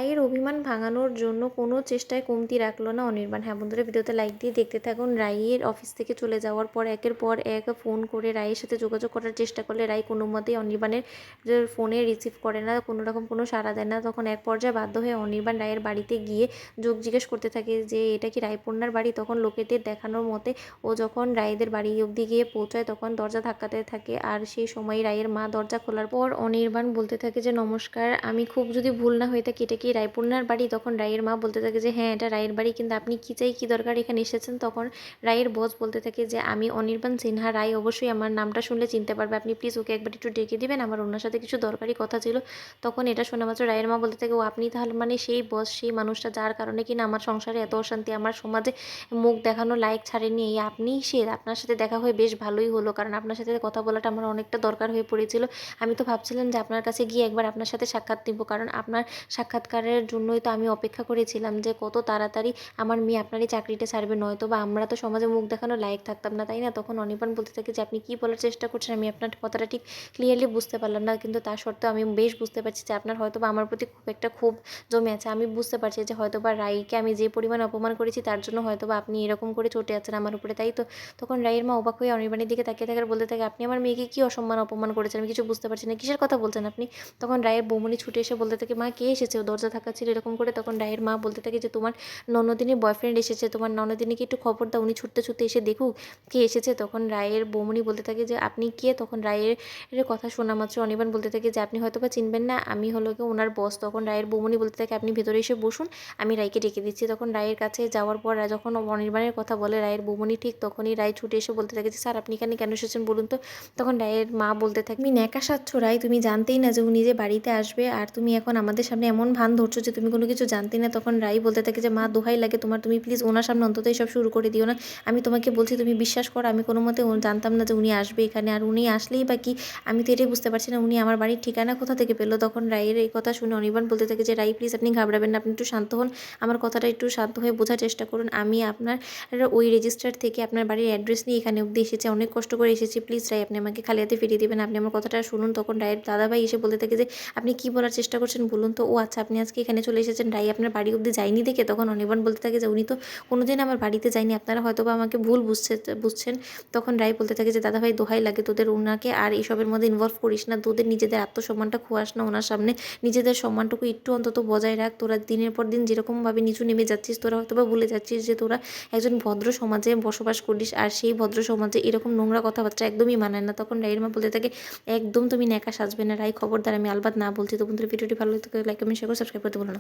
রায়ের অভিমান ভাঙানোর জন্য কোনো চেষ্টায় কমতি রাখলো না অনির্বাণ। হ্যাঁ বন্ধুরা, ভিডিওতে লাইক দিয়ে দেখতে থাকুন। রায়ের অফিস থেকে চলে যাওয়ার পর একের পর এক ফোন করে রায়ের সাথে যোগাযোগ করার চেষ্টা করলে রায় কোনো মতেই অনির্বাণের যে ফোনে রিসিভ করে না, কোনো রকম কোনো সাড়া দেয় না। তখন এক পর্যায়ে বাধ্য হয়ে অনির্বাণ রায়ের বাড়িতে গিয়ে জিজ্ঞেস করতে থাকে যে এটা কি রায়পূর্ণার বাড়ি। তখন লোকেদের দেখানোর মতে ও যখন রায়েদের বাড়ি অবধি গিয়ে পৌঁছায় তখন দরজা ধাক্কাতে থাকে, আর সেই সময় রায়ের মা দরজা খোলার পর অনির্বাণ বলতে থাকে যে নমস্কার, আমি খুব যদি ভুল না হয়ে থাকে এটা কি রায়পূর্ণার বাড়ি। তখন রায়ের মা বলতে থাকে যে হ্যাঁ এটা রায়ের বাড়ি, কিন্তু আপনি কী চাই, কী দরকার এখানে এসেছেন। তখন রায়ের বস বলতে থাকে যে আমি অনির্বাণ সিনহা, রায় অবশ্যই আমার নামটা শুনলে চিনতে পারবে, আপনি প্লিজ ওকে একবার একটু ডেকে দিবেন, আমার ওনার সাথে কিছু দরকারি কথা ছিল। তখন এটা শোনা মাত্র রায়ের মা বলতে থাকে ও আপনি তাহলে মানে সেই বস, সেই মানুষটা যার কারণে কিনা আমার সংসারে এত অশান্তি, আমার সমাজে মুখ দেখানো লায়ক ছাড়েনি, এই আপনিই সে। আপনার সাথে দেখা হয়ে বেশ ভালোই হলো, কারণ আপনার সাথে কথা বলাটা আমার অনেকটা দরকার হয়ে পড়েছিল। আমি তো ভাবছিলাম যে আপনার কাছে গিয়ে একবার আপনার সাথে সাক্ষাৎ নিব, কারণ আপনার সাক্ষাৎকারের জন্যই তো আমি অপেক্ষা করেছিলাম যে কত তাড়াতাড়ি আমার মেয়ে আপনারই চাকরিটা ছাড়বে, নয়তো বা আমরা তো সমাজে মুখ দেখানো লায়ক থাকতাম না, তাই না। তখন অনির্বাণ বলতে থাকে যে আপনি কী বলার চেষ্টা করছেন, আমি আপনার কথাটা ঠিক ক্লিয়ারলি বুঝতে পারলাম না, কিন্তু তা সত্ত্বেও আমি বেশ বুঝতে পারছি যে আপনার হয়তো বা আমার প্রতি খুব একটা ক্ষোভ জমে আছে। আমি বুঝতে পারছি যে হয়তো বা রায়কে আমি যে পরিমাণে অপমান করেছি তার জন্য হয়তো বা আপনি এরকম করে চটে আছেন আমার উপরে, তাই তো। তখন রায়ের মা অবাক হয়ে অনির্বাণের দিকে তাকিয়ে থাকার বলতে থাকে আপনি আমার মেয়েকে কী অসম্মান অপমান করেছেন, আমি কিছু বুঝতে পারছি না, কিসের কথা বলছেন আপনি। তখন রায়ের বৌমনি ছুটে এসে বলতে থাকে মা কে এসেছে, ও দরজা ধাক্কা ছিল এরকম করে। তখন রায়ের মা বলতে থাকে যে তোমার ননদিনীর বয়ফ্রেন্ড এসেছে, তোমার ননদিনীকে একটু খবর দাও, উনি ছুটতে ছুটতে এসে দেখুক কে এসেছে। তখন রায়ের বৌমনি বলতে থাকে যে আপনি কে। তখন রায়ের কথা শোনা মাত্র অনির্বাণ বলতে থাকে যে আপনি হয়তো বা চিনবেন না, আমি হলো কি ওনার বস। তখন রায়ের বৌমনি বলতে থাকে আপনি ভেতরে এসে বসুন, আমি রায়কে ডেকে দিচ্ছি। তখন রায়ের কাছে যাওয়ার পর যখন অনির্বাণের কথা বলে রায়ের বৌমনি, ঠিক তখনই রায় ছুটে এসে বলতে থাকে যে স্যার আপনি এখানে কেন এসেছেন বলুন তো। তখন রায়ের মা বলতে থাকে তুমি ন্যাকা সাচ্ছ রায়, তুমি জানতেই না যে উনি যে বাড়িতে আসবে, আর তুমি এখন আমাদের সামনে এমন ভান ধরছো যে তুমি কোনো কিছু জানতেই না। তখন রায় বলতে থাকে যে মা দোহাই লাগে তোমার, তুমি প্লিজ ওনার সামনে অন্তত সব শুরু করে দিও না, আমি তোমাকে বলছি তুমি বিশ্বাস করো, আমি কোনো মতে জানতাম না যে উনি আসবে এখানে, আর উনি আসলেই বা কি, আমি তো এটাই বুঝতে পারছি না উনি আমার বাড়ির ঠিকানা কোথা থেকে পেলো। তখন রায়ের এই কথা শুনে অনির্বাণ বলতে থাকে যে রাই প্লিজ আপনি ঘাবড়াবেন না, আপনি একটু শান্ত হন, আমার কথাটা একটু শান্ত হয়ে বোঝার চেষ্টা করুন। আমি আপনার ওই রেজিস্টার থেকে আপনার বাড়ির অ্যাড্রেস নিয়ে এখানে অবধি এসেছি, অনেক কষ্ট করে এসেছি, প্লিজ রাই আপনি আমাকে খালি হাতে ফিরিয়ে দেবেন, আপনি আমার কথাটা শুনুন। তখন রায়ের দাদাভাই এসে বলতে থাকে যে আপনি কী বলার চেষ্টা করছেন বলুন তো। ও আচ্ছা, আপনি আজকে এখানে চলে এসেছেন রাই আপনার বাড়ি অবধি যায়নি দেখে। তখন অনির্বাণ বলতে থাকে যে উনি তো কোনোদিন আমার বাড়িতে যায়নি, আপনারা হয়তো বা আমাকে ভুল বুঝছেন। তখন রায় বলতে থাকে যে দাদাভাই দোহাই লাগে তোদের, ওনাকে আর এইসবের মধ্যে ইনভলভ করিস না, তোদের নিজেদের আত্মসম্মানটা খোয়াস না ওনার সামনে, নিজেদের সম্মানটুকু একটু অন্তত বজায় রাখ। তোরা দিনের পর দিন যেরকমভাবে নিচু নেমে যাচ্ছিস, তোরা হয়তো বা ভুলে যাচ্ছিস যে তোরা একজন ভদ্র সমাজে বসবাস করিস, আর সেই ভদ্র সমাজে এরকম নোংরা কথাবার্তা একদমই মানায় না। তখন রায়ের মা বলতে থাকে একদম তুমি ন্যাকা সাজবে না রায়, খবরদার, আমি আলবাত না বলছি। তো বন্ধুরা, ভিডিওটি ভালো লাগলে লাইক কমেন্ট শেয়ার করে সাবস্ক্রাইব করতে ভুলো না।